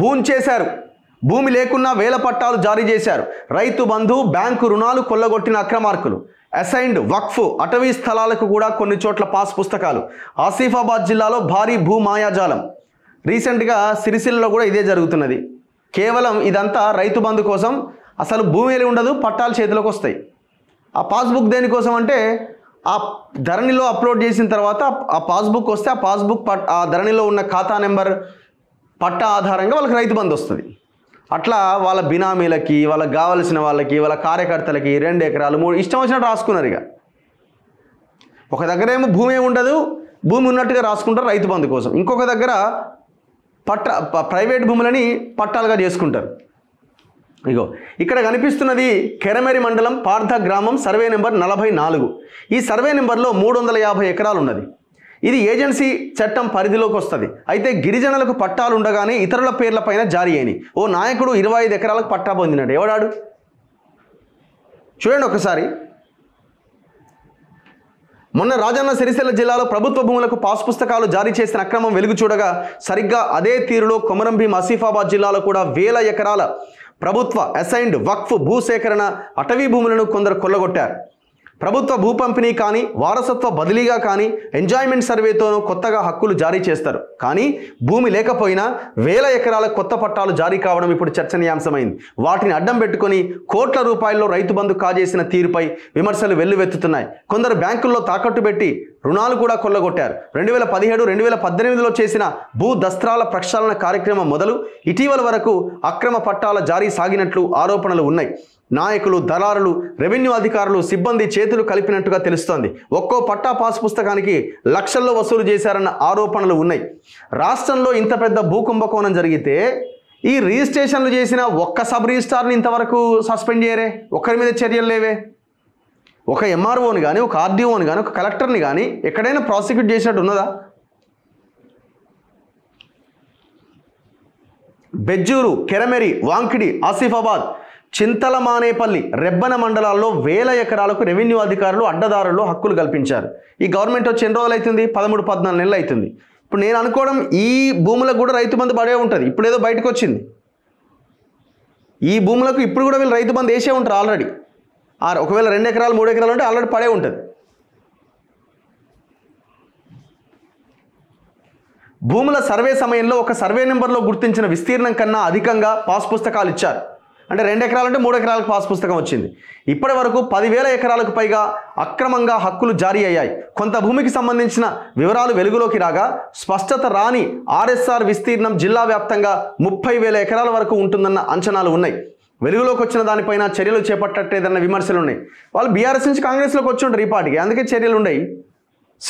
భూంచేశారు. భూమి లేకున్నా వేల పట్టాలు జారీ చేశారు. రైతు బంధు, బ్యాంకు రుణాలు కొల్లగొట్టిన అక్రమార్కులు. అసైన్డ్ వక్ఫ్, అటవీ స్థలాలకు కూడా కొన్ని చోట్ల పాస్ పుస్తకాలు. ఆసిఫాబాద్ జిల్లాలో భారీ భూ మాయాజాలం. రీసెంట్గా సిరిసిల్లలో కూడా ఇదే జరుగుతున్నది. కేవలం ఇదంతా రైతు బంధు కోసం. అసలు భూమి ఉండదు, పట్టాలు చేతిలోకి వస్తాయి. ఆ పాస్బుక్ దేనికోసం అంటే ఆ ధరణిలో అప్లోడ్ చేసిన తర్వాత ఆ పాస్బుక్ వస్తే ఆ పాస్బుక్ ఆ ధరణిలో ఉన్న ఖాతా నెంబర్ పట్టా ఆధారంగా వాళ్ళకి రైతు బంధు వస్తుంది. అట్లా వాళ్ళ బినామీలకి, వాళ్ళకి కావలసిన వాళ్ళకి, వాళ్ళ కార్యకర్తలకి 2 ఎకరాలు 3 ఇష్టం వచ్చినట్టు రాసుకున్నారు. ఇక ఒక దగ్గర ఏమో భూమి ఉండదు, భూమి ఉన్నట్టుగా రాసుకుంటారు రైతు బంధు కోసం. ఇంకొక దగ్గర ప్రైవేట్ భూములని పట్టాలుగా చేసుకుంటారు. ఇగో ఇక్కడ కనిపిస్తున్నది కెరమెరి మండలం పార్థ గ్రామం, సర్వే నెంబర్ 44. ఈ సర్వే నెంబర్లో 350 ఎకరాలు ఉన్నది. ఇది ఏజెన్సీ చట్టం పరిధిలోకి వస్తుంది. అయితే గిరిజనులకు పట్టాలు ఉండగానే ఇతరుల పేర్ల పైన జారీ అయినాయి. ఓ నాయకుడు 25 ఎకరాలకు పట్టా పొందినాడు. ఎవడాడు చూడండి ఒకసారి. మొన్న రాజన్న సిరిసిల్ల జిల్లాలో ప్రభుత్వ భూములకు పాస్ పుస్తకాలు జారీ చేసిన అక్రమం వెలుగు చూడగా, సరిగ్గా అదే తీరులో కొమరం భీం ఆసిఫాబాద్ జిల్లాలో కూడా వేల ఎకరాల ప్రభుత్వ అసైన్డ్ వక్ఫ్ భూసేకరణ, అటవీ భూములను కొందరు కొల్లగొట్టారు. ప్రభుత్వ భూ పంపిణీ కానీ, వారసత్వ బదిలీగా కానీ, ఎంజాయ్మెంట్ సర్వేతోనూ కొత్తగా హక్కులు జారీ చేస్తారు. కానీ భూమి లేకపోయినా వేల ఎకరాల కొత్త పట్టాలు జారీ కావడం ఇప్పుడు చర్చనీయాంశమైంది. వాటిని అడ్డం పెట్టుకొని కోట్ల రూపాయల్లో రైతు బంధు కాజేసిన తీరుపై విమర్శలు వెల్లువెత్తుతున్నాయి. కొందరు బ్యాంకుల్లో తాకట్టు పెట్టి రుణాలు కూడా కొల్లగొట్టారు. 2017, 2018లో చేసిన భూ దస్త్రాల ప్రక్షాళన కార్యక్రమం మొదలు ఇటీవల వరకు అక్రమ పట్టాల జారీ సాగినట్లు ఆరోపణలు ఉన్నాయి. నాయకులు, దళారులు, రెవెన్యూ అధికారులు, సిబ్బంది చేతులు కలిపినట్టుగా తెలుస్తోంది. ఒక్కో పట్టా పాస్ పుస్తకానికి లక్షల్లో వసూలు చేశారన్న ఆరోపణలు ఉన్నాయి. రాష్ట్రంలో ఇంత పెద్ద భూ కుంభకోణం జరిగితే ఈ రిజిస్ట్రేషన్లు చేసిన ఒక్క సబ్ రిజిస్ట్రార్ని ఇంతవరకు సస్పెండ్ చేయరే, ఒక్కరి మీద చర్యలు లేవే. ఒక ఎంఆర్ఓని కానీ, ఒక ఆర్డీఓని కానీ, ఒక కలెక్టర్ని కానీ ఎక్కడైనా ప్రాసిక్యూట్ చేసినట్టు ఉన్నదా? బెజ్జూరు, కెరమెరి, వాంకిడి, ఆసిఫాబాద్, చింతలమానేపల్లి, రెబ్బన మండలాల్లో వేల ఎకరాలకు రెవెన్యూ అధికారులు, అడ్డదారుల్లో హక్కులు కల్పించారు. ఈ గవర్నమెంట్ వచ్చి ఎన్ని రోజులు అవుతుంది? 13-14 నెలలు అవుతుంది. ఇప్పుడు నేను అనుకోవడం ఈ భూములకు కూడా రైతు బంధు పడే ఉంటుంది. ఇప్పుడు ఏదో బయటకు వచ్చింది. ఈ భూములకు ఇప్పుడు కూడా వీళ్ళు రైతు బంధు వేసే ఉంటారు ఆల్రెడీ. ఒకవేళ 2 ఎకరాలు 3 ఎకరాలు ఉంటే ఆల్రెడీ పడే ఉంటుంది. భూముల సర్వే సమయంలో ఒక సర్వే నెంబర్లో గుర్తించిన విస్తీర్ణం కన్నా అధికంగా పాస్ పుస్తకాలు ఇచ్చారు. అంటే 2 ఎకరాలు అంటే 3 ఎకరాలకు పాస్ పుస్తకం వచ్చింది. ఇప్పటి వరకు 10,000 ఎకరాలకు పైగా అక్రమంగా హక్కులు జారీ అయ్యాయి. కొంత భూమికి సంబంధించిన వివరాలు వెలుగులోకి రాగా స్పష్టత రాని ఆర్ఎస్ఆర్ విస్తీర్ణం జిల్లా వ్యాప్తంగా 30,000 ఎకరాల వరకు ఉంటుందన్న అంచనాలు ఉన్నాయి. వెలుగులోకి వచ్చిన దానిపైన చర్యలు చేపట్టట్లేదన్న విమర్శలు ఉన్నాయి. వాళ్ళు బీఆర్ఎస్ నుంచి కాంగ్రెస్లోకి వచ్చి ఉంటారు ఈ పాటికి, అందుకే చర్యలు ఉన్నాయి.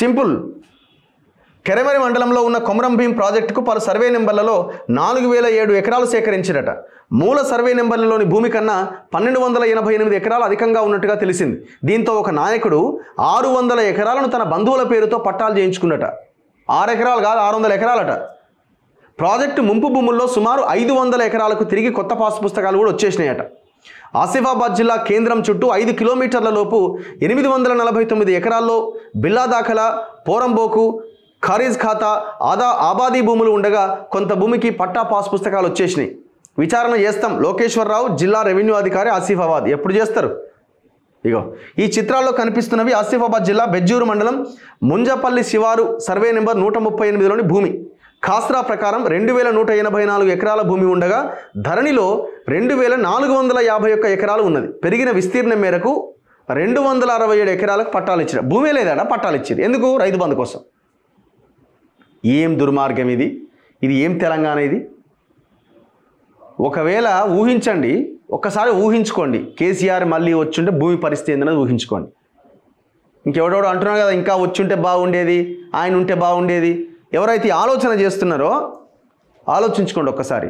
సింపుల్. కెరమెరి మండలంలో ఉన్న కొమరం భీం ప్రాజెక్టుకు పలు సర్వే నెంబర్లలో 4,007 ఎకరాలు సేకరించారట. మూల సర్వే నెంబర్లలోని భూమి కన్నా 1,288 ఎకరాలు అధికంగా ఉన్నట్టుగా తెలిసింది. దీంతో ఒక నాయకుడు 600 ఎకరాలను తన బంధువుల పేరుతో పట్టాలు చేయించుకున్నట. 6 ఎకరాలు కాదు, 600 ఎకరాలట. ప్రాజెక్టు ముంపు భూముల్లో సుమారు 500 ఎకరాలకు తిరిగి కొత్త పాస్ పుస్తకాలు కూడా వచ్చేసినాయట. ఆసిఫాబాద్ జిల్లా కేంద్రం చుట్టూ 5 కిలోమీటర్ల లోపు 849 ఎకరాల్లో బిల్లా దాఖలా, పోరంబోకు, ఖరీజ్ ఖాతా, ఆబాదీ భూములు ఉండగా కొంత భూమికి పట్టా పాస్ పుస్తకాలు వచ్చేసినాయి. విచారణ చేస్తాం. లోకేశ్వరరావు, జిల్లా రెవెన్యూ అధికారి, ఆసిఫాబాద్. ఎప్పుడు చేస్తారు? ఇగో ఈ చిత్రాల్లో కనిపిస్తున్నవి ఆసిఫాబాద్ జిల్లా బెజ్జూరు మండలం ముంజపల్లి శివారు సర్వే నెంబర్ 138లోని భూమి. ఖాస్రా ప్రకారం 2,184 ఎకరాల భూమి ఉండగా ధరణిలో 2,451 ఎకరాలు ఉన్నది. పెరిగిన విస్తీర్ణం మేరకు 267 ఎకరాలకు పట్టాలు ఇచ్చారు. భూమి లేదట, పట్టాలు ఇచ్చారు. ఎందుకు? రైతు బంధు కోసం. ఏం దుర్మార్గం ఇది! ఇది ఏం తెలంగాణ ఇది! ఒకవేళ ఊహించండి, ఒక్కసారి ఊహించుకోండి, కేసీఆర్ మళ్ళీ వచ్చుంటే భూమి పరిస్థితి ఏందనేది ఊహించుకోండి. ఇంకెవడెవడో అంటున్నారు కదా, ఇంకా వచ్చుంటే బాగుండేది, ఆయన ఉంటే బాగుండేది. ఎవరైతే ఆలోచన చేస్తున్నారో ఆలోచించుకోండి ఒక్కసారి.